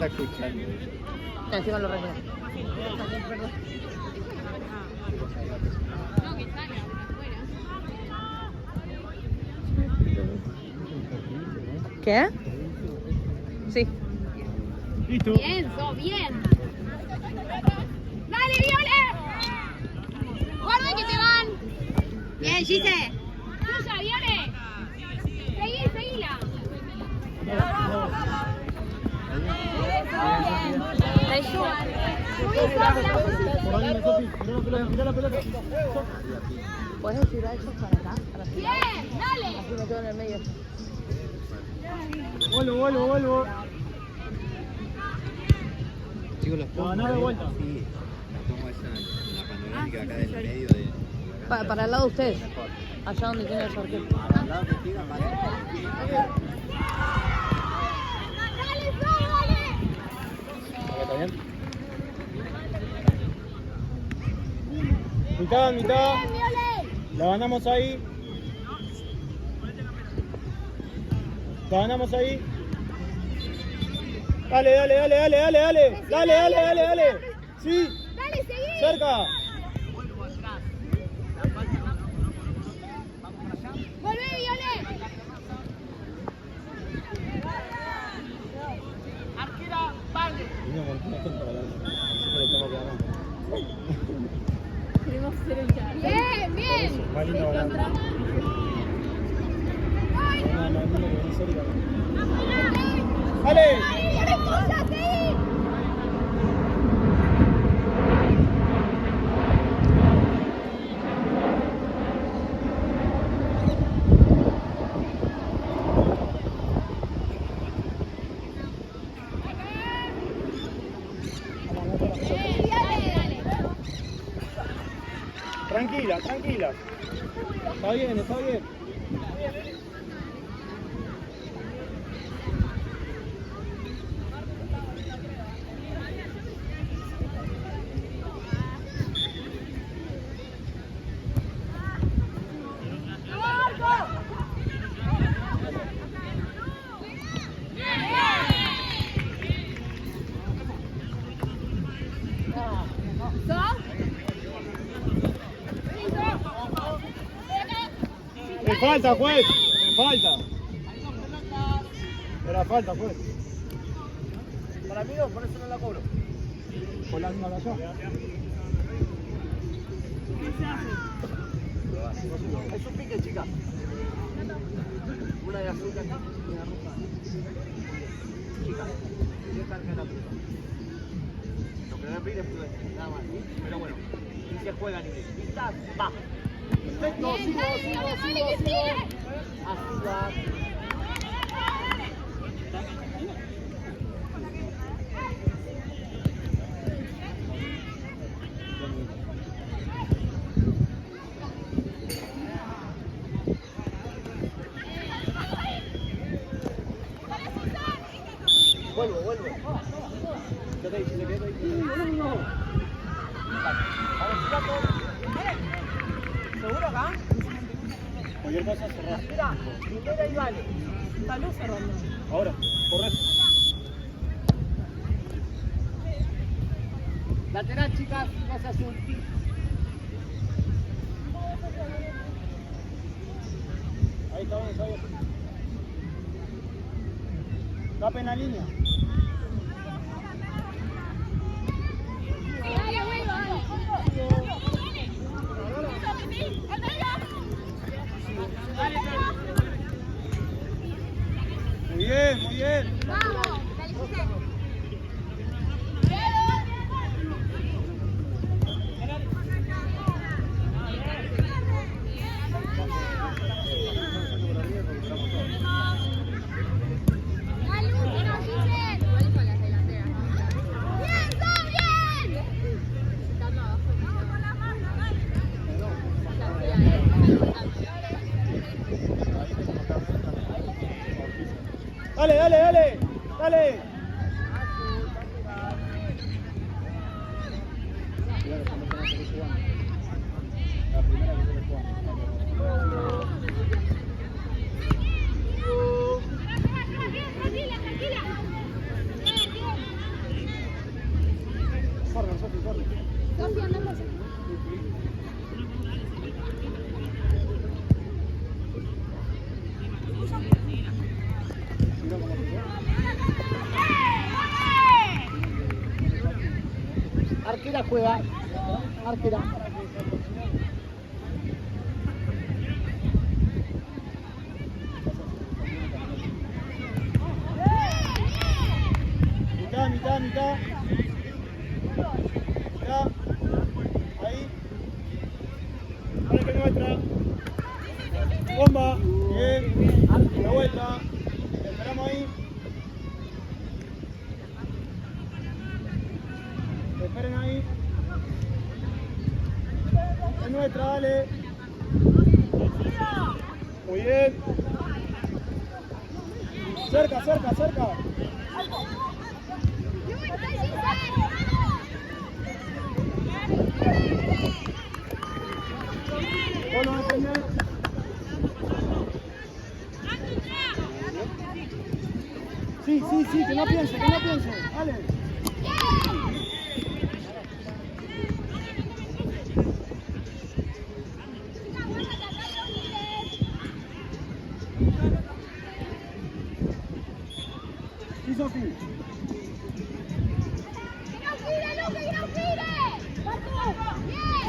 está escuchando. Encima lo relleno. No, que salga por afuera. ¿Qué? Sí. Listo. Bien, So, bien. ¡Dale, Viole! ¡Guarda que te van! Bien, Gise. ¡Tuya, Viole! Seguila. Mirá la pelota. ¿Puedes decir a ellos para acá? Bien, dale. Así me quedo en el medio. Vuelvo. Chicos, los pongo No, de vuelta. Sí, los pongo esa en la panorámica acá del medio de... Para el lado de ustedes. Allá donde tiene el sorteo. Para el lado que tira, para Dale, So, dale. ¿Está bien? Mitad. Bien, Viole. La ganamos ahí. Dale. Sí, Dale, seguí. cerca. Volvé, Viole. Vino con una gente para adelante. Así que le tengo que ganar. Queremos hacer el chat. Bien. Más lindo ganar. No, en serio. ¡Dale! ¡Viole, tuya, seguí! Tranquila. Está bien. Me falta, juez. Era falta, juez. Para mí no, por eso no la cobro. Por la misma razón. Es un pique, chica. Una de azul acá y una roja. Chica, yo carga la pelota. Lo que voy a pedir es prudencia, nada más, ¿sí? Pero bueno, y se juega a nivel. Lista, va. Perfecto, sigo. Así va. Vuelvo. Quédate ahí. ¿Seguro acá? Cualquier cosa cerrar. Mira, primera y vale. Está luz cerrando. Ahora, correcto. Lateral, chicas, pase azul. Ahí está bien. Tapen la línea. Muy bien. Vamos, dale, José. Dale. Sofía, anda por allá. Arquera juega. Arquera. Mitad, mitad, mitad. Mitad. Ahí. Ahora que nuestra. Bomba. Bien. De vuelta. Esperamos ahí. Esperen ahí. Es nuestra, dale. Muy bien. Cerca, cerca, cerca. Bueno, enseñé. Sí, sí, sí, que no piense, que no piense. Dale. Sí, Sofi. ¡Que no gire, Luque, que no gire! ¡Martu! ¡Bien!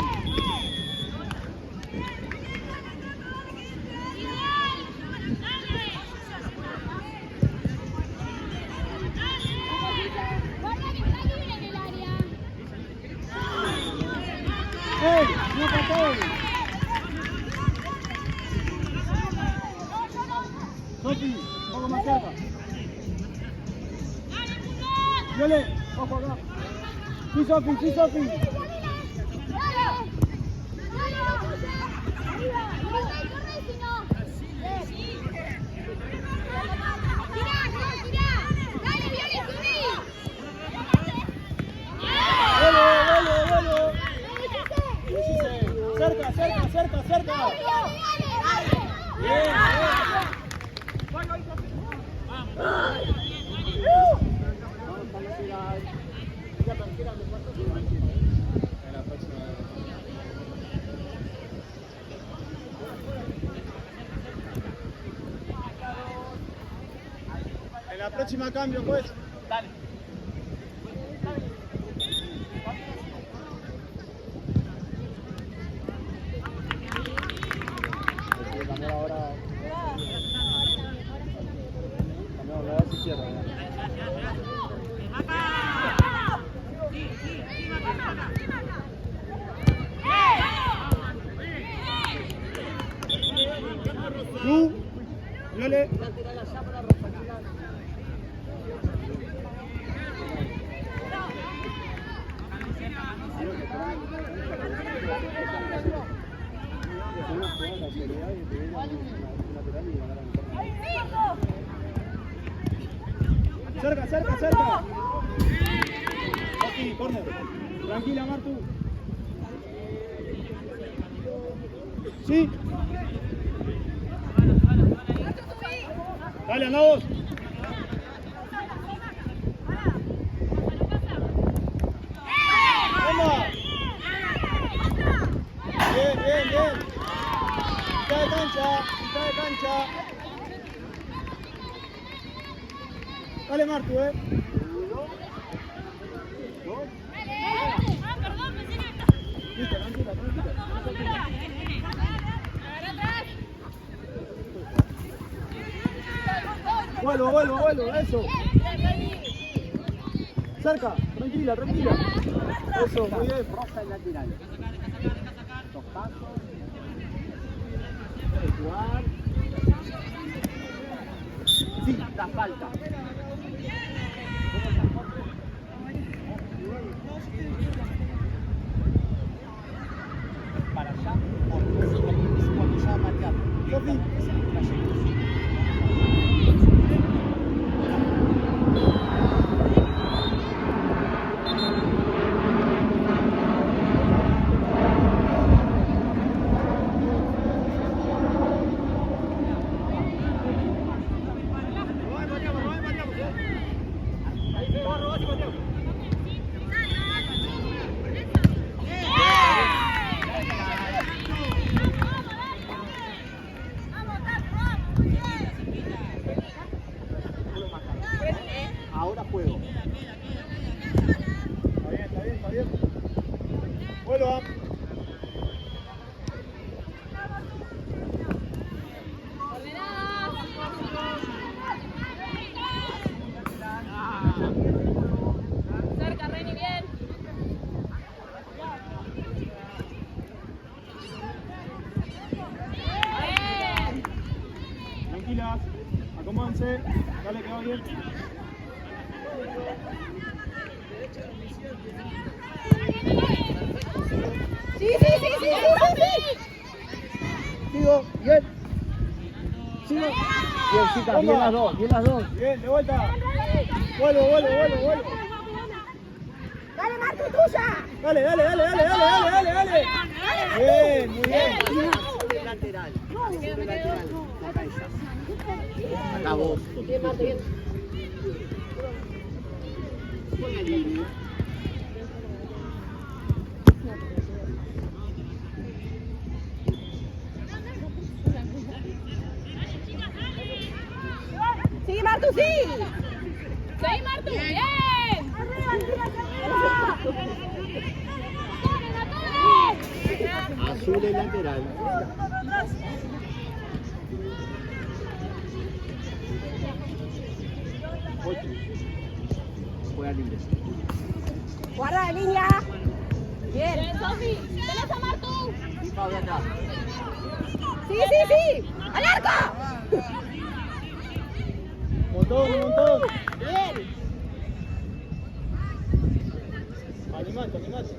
Guarda que está libre en el área. ¡Ey! ¡No pasó! Sofi, un poco más cerca. Yole, ojo acá. Sí, Sofi, sí, Sofi. ¡Dale! ¡Dale, Luque! ¡Arriba! ¡Corre, si no! ¡Tirá, no, tirá! ¡Dale, Viole, subí! ¡Vuelo, vuelo, vuelo! Cerca, cerca, cerca, cerca. Bien, bien. En la próxima cambio, pues. Dale. Tú, Yole. Cerca, cerca, cerca. Aquí, corner. Tranquila, Martu. Sí. Dale, andamos. ¡Vamos! Bien, bien, bien. Mitad de cancha, mitad de cancha. Dale, Martu, Listo, tranquila, tranquila. Vuelo, vuelo, vuelo, eso. Cerca, tranquila, tranquila. Eso, muy bien. Roja en lateral. Dos pasos. Jugar. Sí, da falta. Para allá, cuando ya marcar. Sofi. Ahora juego. Está bien, está bien, está bien. Vuelva. Cerca, Reni, bien. Bien. Tranquilas. Acomódense. Dale que va bien. Sí, sí, sí, sí, sí, sí. Sigo, bien. Sigo. Bien, chicas, bien las dos, bien las dos. Bien, de vuelta. Vuelvo, vuelvo, vuelvo, vuelvo. Dale, Martu, tuya. Dale, dale, dale, dale, dale, dale, dale. Bien, muy bien. Azul el lateral. Azul el lateral. Acá esa. Acá vos. Bien, Martu, bien. Juega libre. Sí, Martu, sí. Sí, Martu, bien. Azul el lateral. Juega libre. Guarda la línea. Bien. Sofi, tenés a Martu. Y Pablo atrás. Sí, sí, sí. ¡Al arco! Un montón, un montón. Bien. Animate, animate.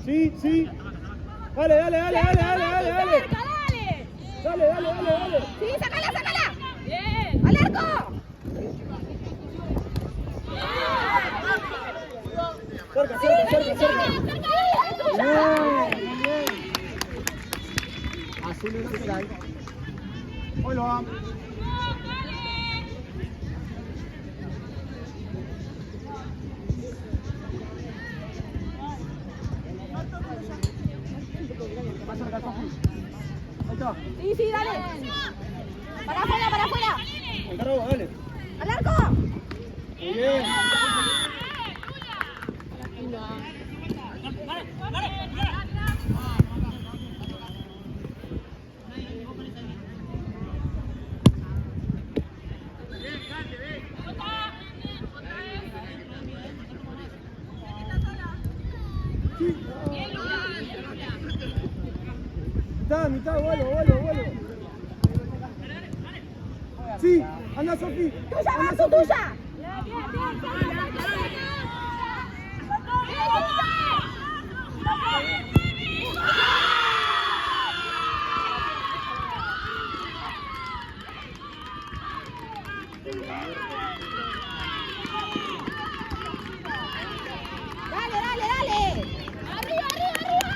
Sí, sí. Dale, dale, dale, dale, dale, dale, dale. Cerca, dale. Dale, dale, dale, dale. Sí, sacala, sacala. Bien. ¡Al arco! Cerca, cerca, cerca, cerca. Bien, bien. Azul el lateral. Vuelva. Más cerca, Sofi. Ahí está. Sí, sí, dale. Para afuera, para afuera. Encargo, dale. ¡Al arco! Muy bien. Mitad, mitad, vuelo, vuelo, vuelo. Sí, anda Sofi. ¡Tuya, Martu, tuya! Dale, dale, dale. Arriba, arriba, arriba.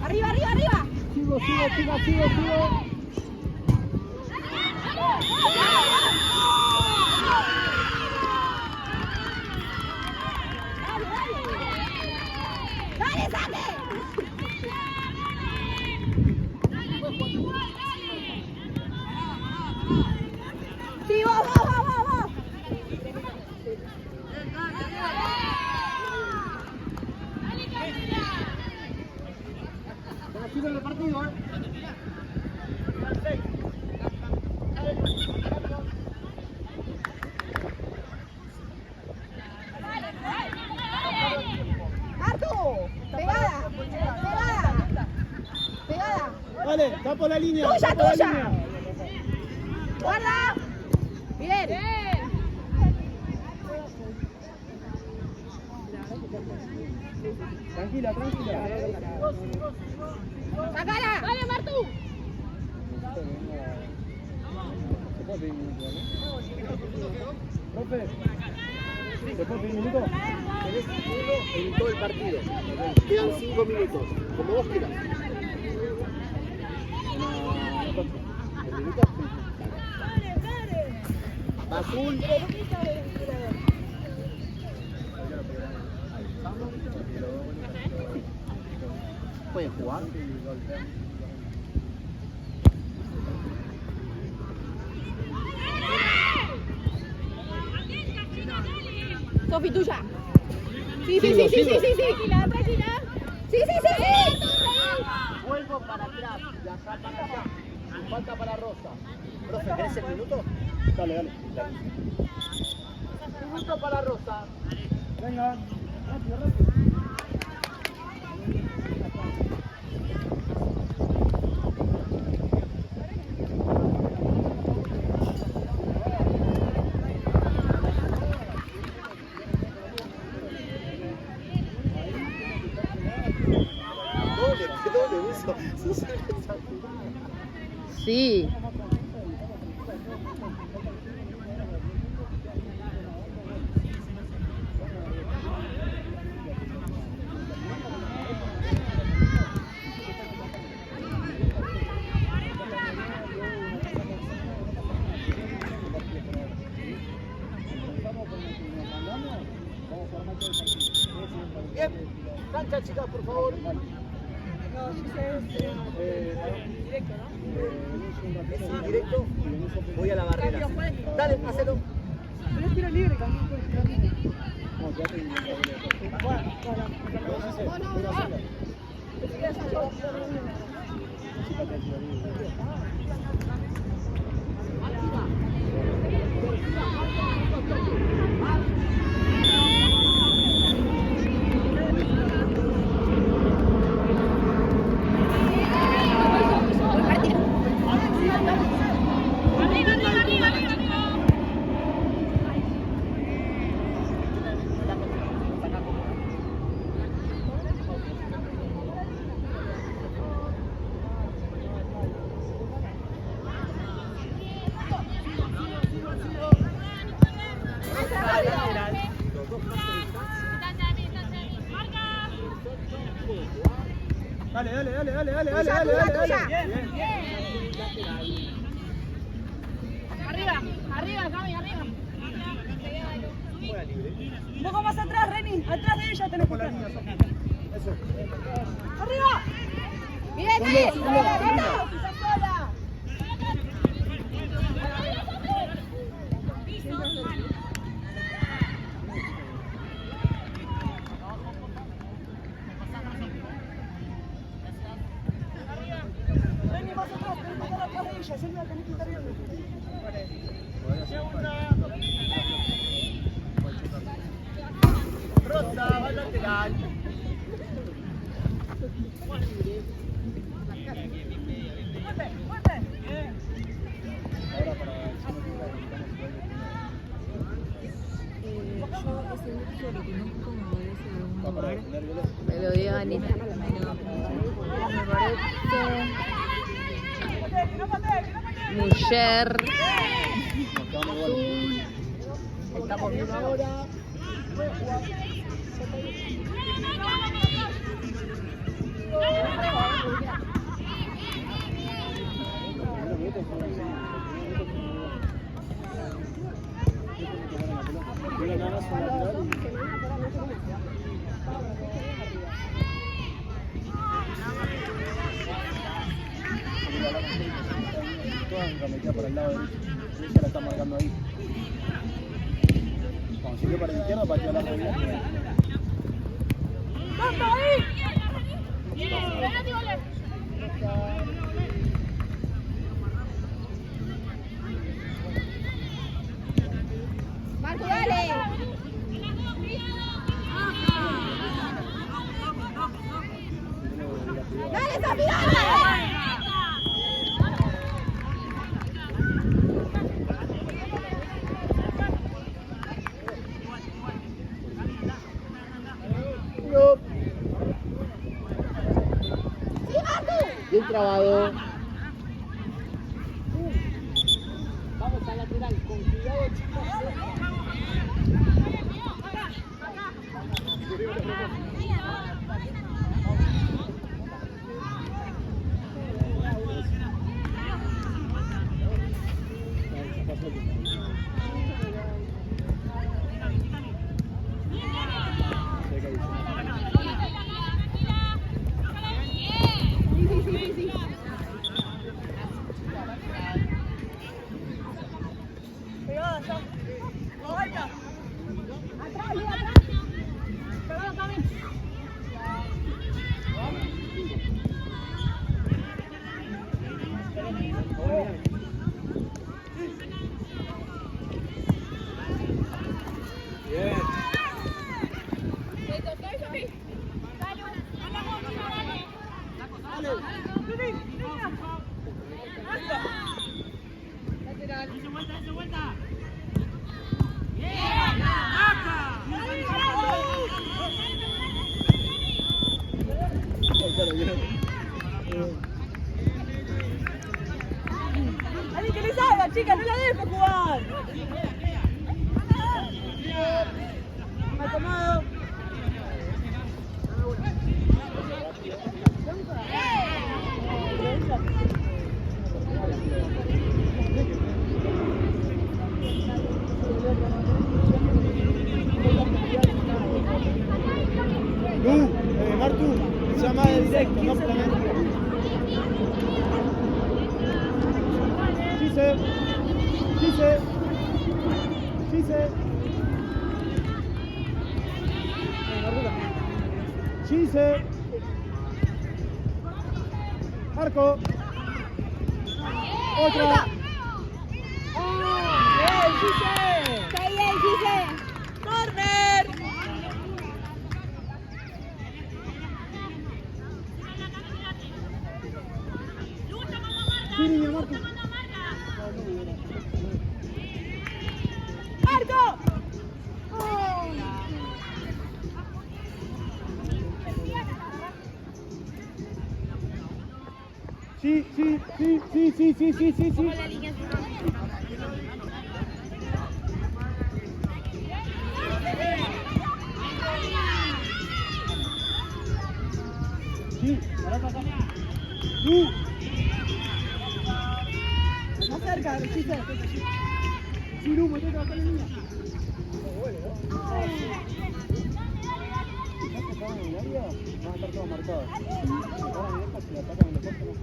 Arriba, arriba, arriba. Sigo, sigo, sigo, sigo, sigo. Dale, saque. Sí, vos, vos, vos, vos, vos. Está sigo en el partido, ¿eh? Martu, pegada, pegada, pegada. Dale, está por la línea. Tuya, está por la tuya. línea. Guarda. Bien. Bien. Tranquila, tranquila. Sacala. Dale, Martu. ¿Se puede pedir un minuto, no? Profe, ¿se puede pedir un minuto? Tenés uno en todo el partido. Quedan 5 minutos. Como vos quieras. ¿El minuto? Azul. pueden jugar. Sofi, tuya. Sí, sí, sí, sí, sí, sí, sí. La tranquila. Sí, sí, sí, sí. Vuelvo para atrás, de allá para allá. Falta para Rosa. Profe, ¿querés el minuto? Dale, dale. Minuto para Rosa. Venga, rápido, rápido. Doble, eso. Sí. Bien, cancha chicas, por favor. ¿Es directo? Voy a la barrera. Dale, hacelo. No, quédate en Dale, dale, dale, dale, dale, dale, dale, dale, dale. Arriba, arriba, Cami, arriba. Juega libre. Un poco más atrás, Reni. Atrás de ella tenés que estar. Eso. ¡Arriba! ¡Bien, bien! ¡Sola! Reni, más atrás, tenés que estar atrás de ella. Siempre la tenés que estar viendo. Rosa, va al lateral. Ahora para Me lo dio Anita. Me parece. Mujer. Estamos bien ahora. Para el lado derecho. Ella la está marcando ahí. Cuando siguió para la izquierda, para que la derecha. ¡Vamos ahí! ¡Penalti, gol! ¡Marco, dale! ¡Dale, Sofi, dale! Bien trabado. Vamos al lateral, con cuidado, chicos. chica, no la dejo jugar. Acomado. Martu, se llama el directo, no planeta. Gise. Marco. Otra. ¡Bien, Gise! ¡Está bien, Gise! ¡Corner! Sí, niña, Marco. ¡Marco! Sí. Sí, para acá. Sí. Más cerca, Gise. Sí, no, me toca acá la niña. Van a estar todos marcados. Si paran en esta, si la atacan en los postes, no.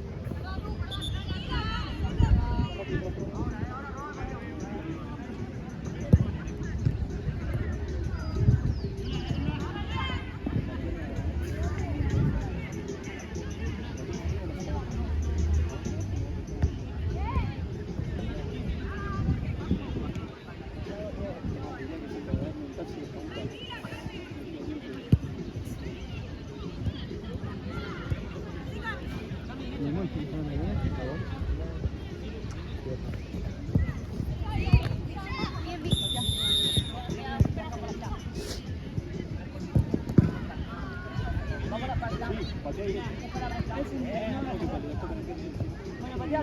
Vayan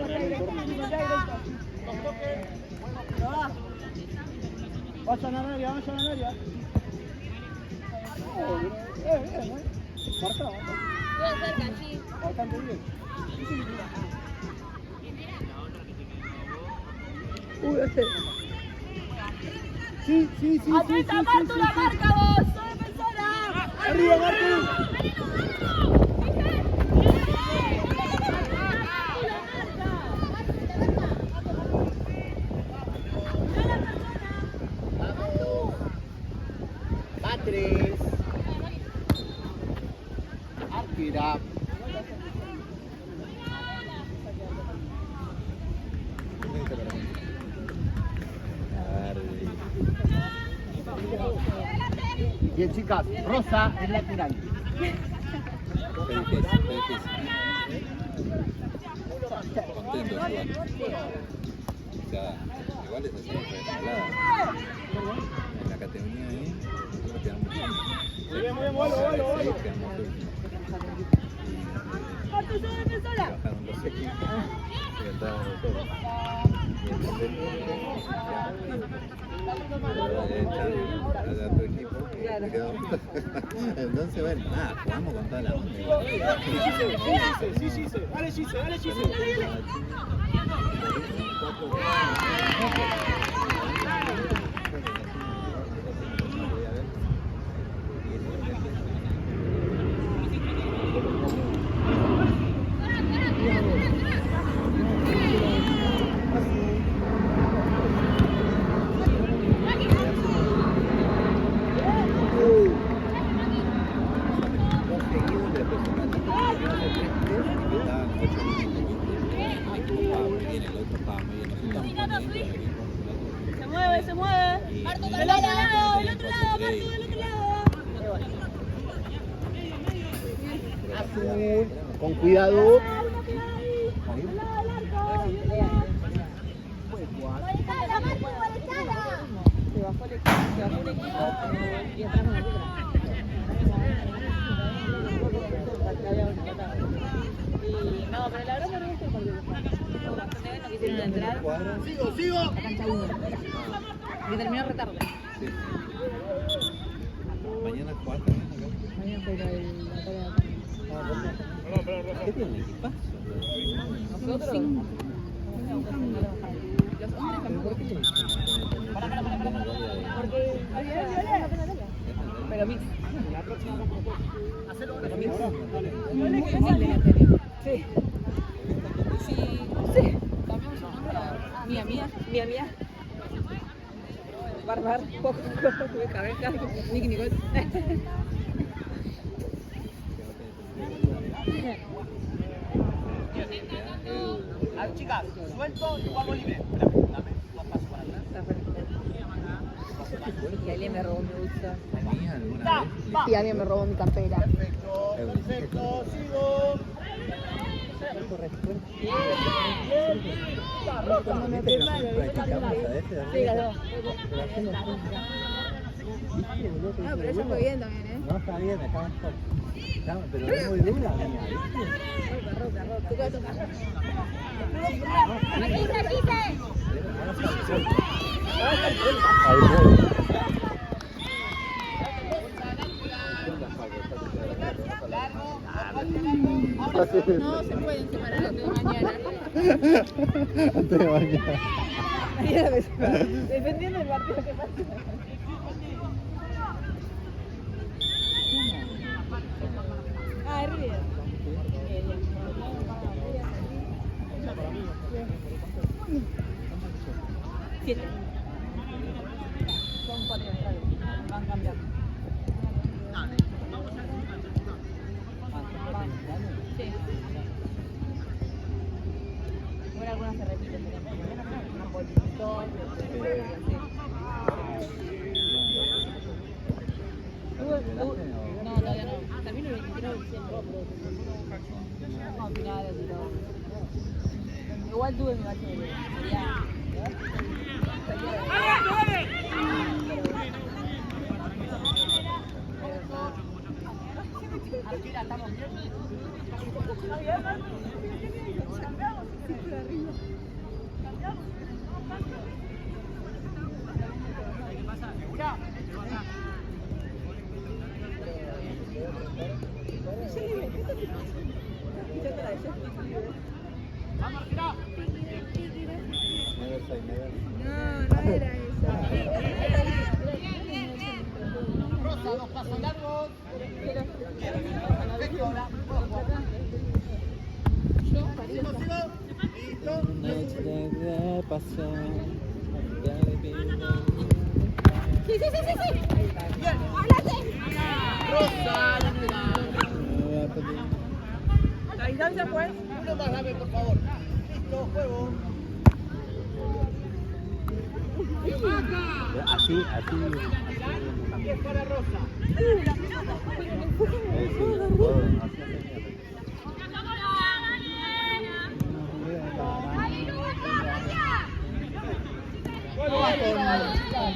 al área. Bien, marcado. Bien cerca, sí. Bastante bien. Sí. ¡Aprieta, Martu, la marca vos! ¡Soy defensora! ¡Arriba, Martu! Patres. Arquera. Bien, chicas, Rosa es lateral. Fue difícil. Contento jugando. O sea, igual es así, fue regalada. En la categoría ahí, nosotros quedamos Muy bien, vuelo. ahí quedamos últimos. ¡Martu, soy defensora! Bajaron los equipos y estábamos todos. Y el a otro equipo que quedó. Entonces, bueno, nada, jugamos con toda la onda. Sí. Dale, Gise. Se mueve. Martu, del otro lado, Martu, del otro lado. Con cuidado. No, pero la verdad me gusta el partido. Tienen que entrar Cuadra. a la cancha 1. Que terminó retarde. Sí. Mañana jugar también acá. Mañana juega la tarea. ¿Qué tiene equipazo? Nosotros 5. Los hombres tampoco. Porque pero mix. Pero mix. Sí. Sí. Sí. Cambiamos su nombre a Mía Mía. Mía Mía. Barbar. Poco. Cabeza. Nicky Nicole. A ver, chicas, suelto y jugamos libre. Dame, dos pasos para atrás. Y alguien me robó mi bolsa. ¿Tenía alguna vez? Y alguien me robó mi campera. Perfecto, perfecto, sigo. Cuando me firmaron, Practicamos a veces, sí, ganó. No, pero ella fue bien también, ¿eh? No, está bien, está mejor. Pero es muy dura, mía. ¿Tú qué tocas? Ahí voy. No se pueden separar antes de mañana. Antes de mañana. Mañana me separan. Dependiendo del partido que pase. Ah, es River. Siete. Son 4 centrales. Van cambiando. Sí. Bueno, algunas se repiten, pero una posición, sí. No, todavía no. Termino el 23 de diciembre. No, finales y todo. Igual tuve mi bache de ya. Estamos bien. No era eso. Rosa, dos pasos largos. Perfecto, ahora puedo jugar. Sigo, sigo. Listo. Sí. Bien. ¡Adelante! Rosa, La distancia fue. uno más, dame, por favor. Listo, juego. Así. Es para Rosa.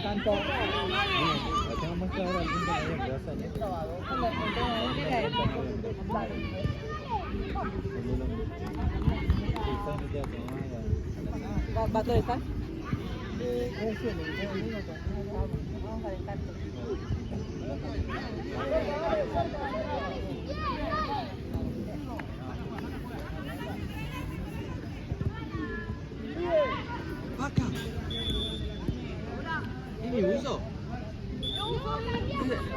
Tanto. Tengo más claro al punto de que vas a ¿Va todo estar? Vamos a dejar. ¿Es mi buzo?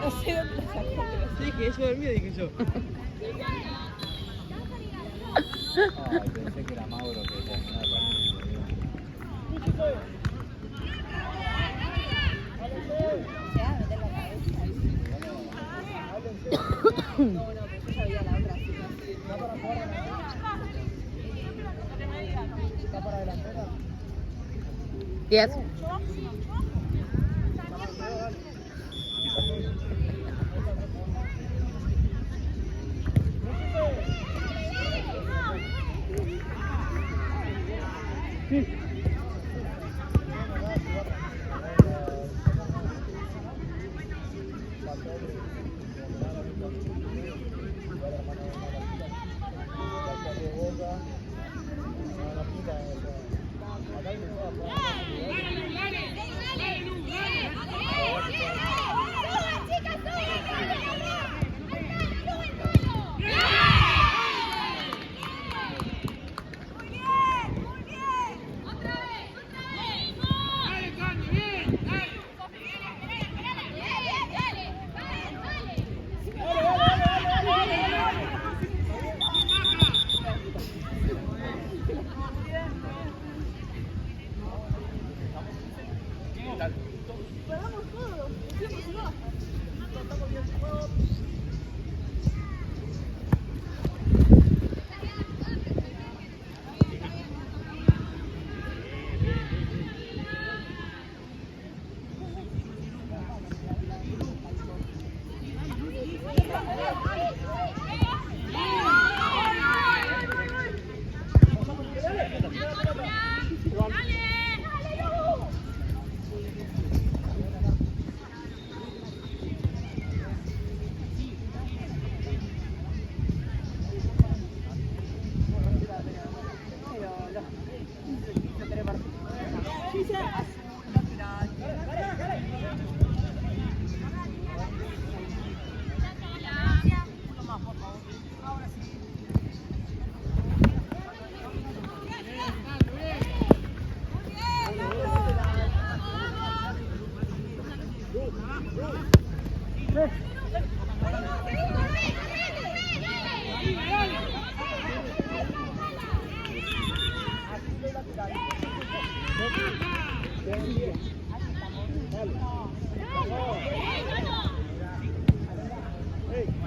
No sé dónde lo sacó. Sí, que eso es mío, dije yo. Ay, pensé que era Mauro que terminaba el partido. Se va a meter la cabeza. No, pero yo ya veía la otra. ¿Está para delantera? 10.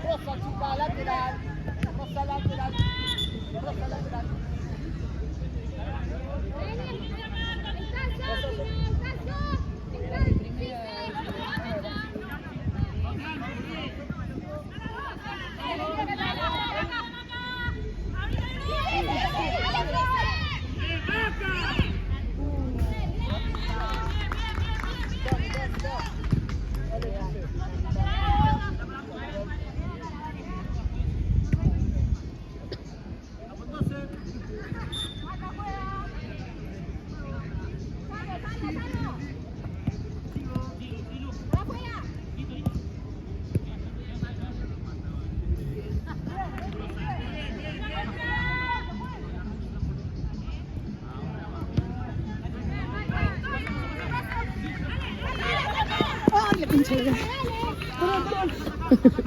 Rosa, chica, lateral. Rosa, lateral. Rosa, lateral.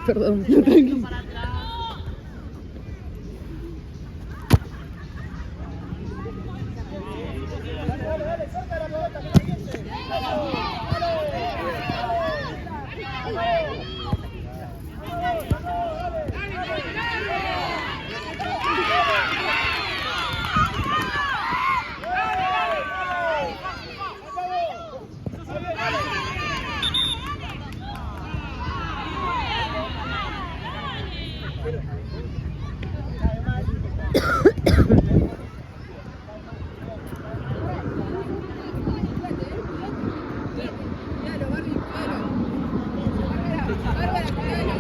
Perdón.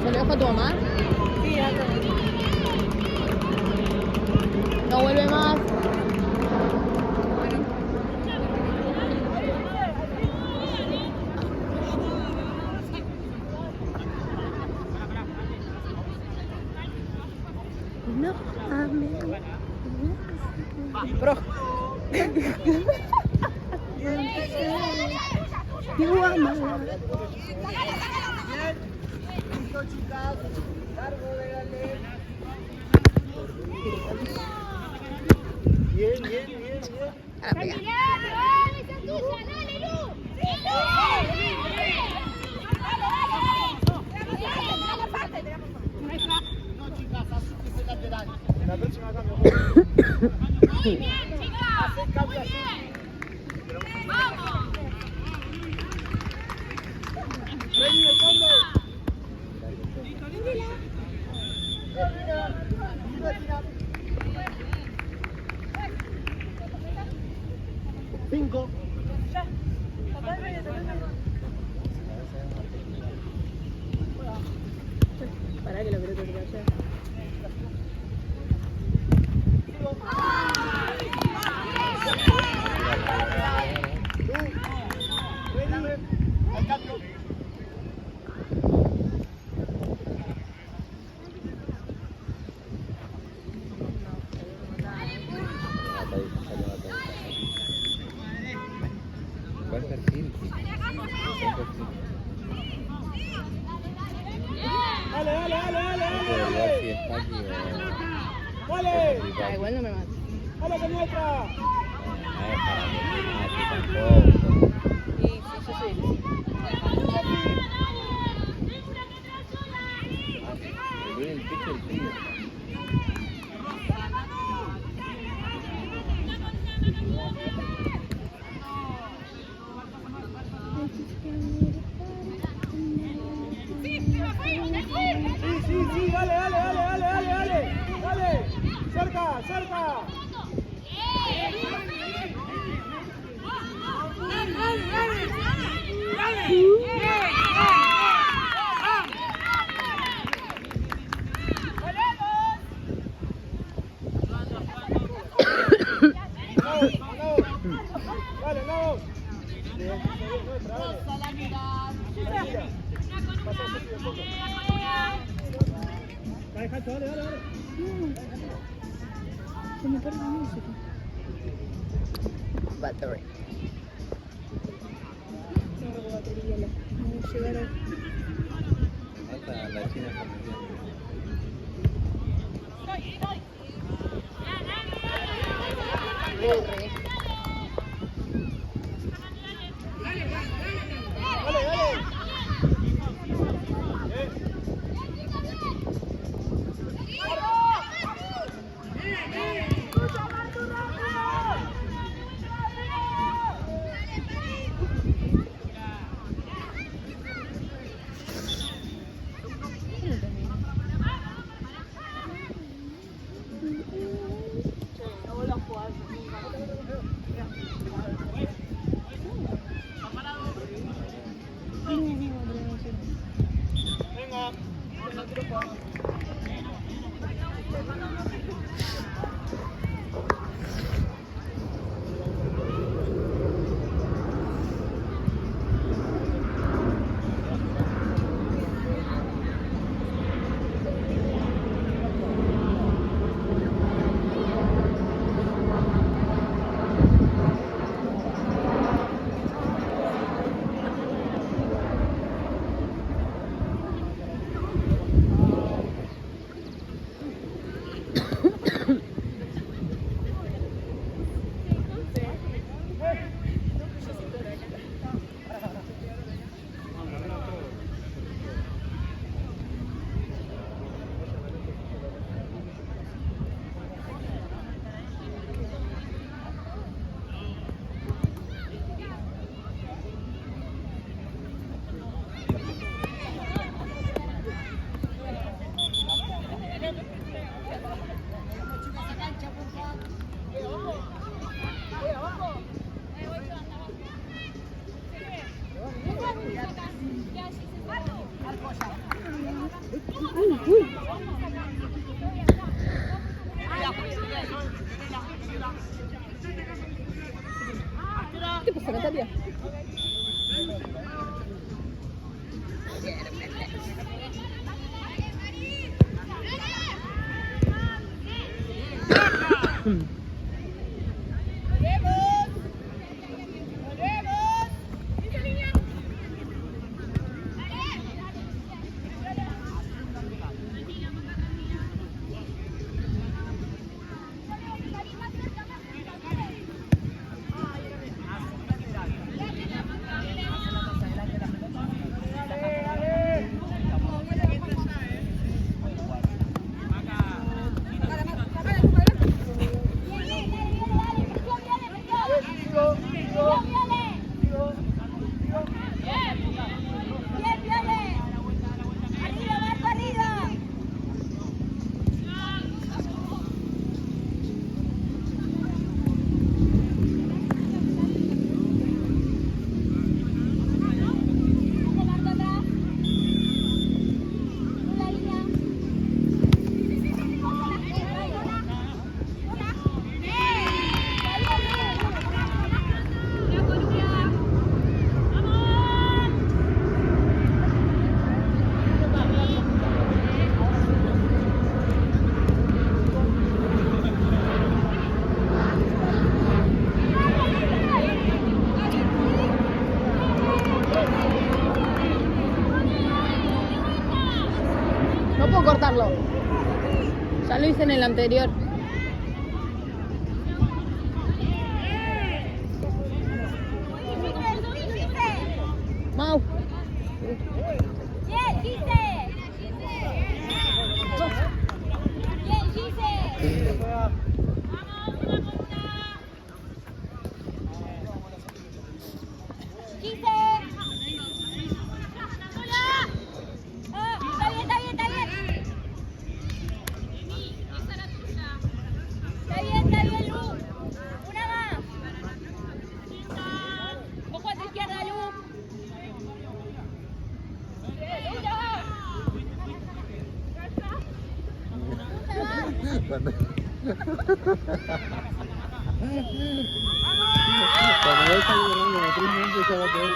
¿Se lo dejo a tu mamá? Sí, No vuelve más. No, Bro. You are my love. Listo, chicas. Largo, dale. Bien, bien, bien, bien. A la pega. No, chicas, así es lateral. En la próxima cambio. Hacen cambio así. Reni, el fondo. Cinco. Para que la pelota te vaya. Al cambio. ¿Cuál perfil? Dale, dale, dale, dale, dale. Si es Paqui o... Dale. Ah, igual no me mato. Dale con nuestra. No es para que tampoco. Sí, sí, yo soy El pecho del frío. Sí, sí, dale, dale, dale, dale, dale, dale. Dale. Cerca, cerca. Dale, no. Dale, dale, dale. Se me pone la música. Battery. No, batería, no llegaron. Falta la China familiar. pasa, Natalia? No puedo cortarlo. Ya lo hice en el anterior. Mau. Bien, Gise. Bien, Gise. Gise. Ah, está bien, está bien, está bien. Está bien, Lu. Una más. Ojo a tu izquierda, Lu. Cuando Cuando ya está llorando, la prima empieza a bater.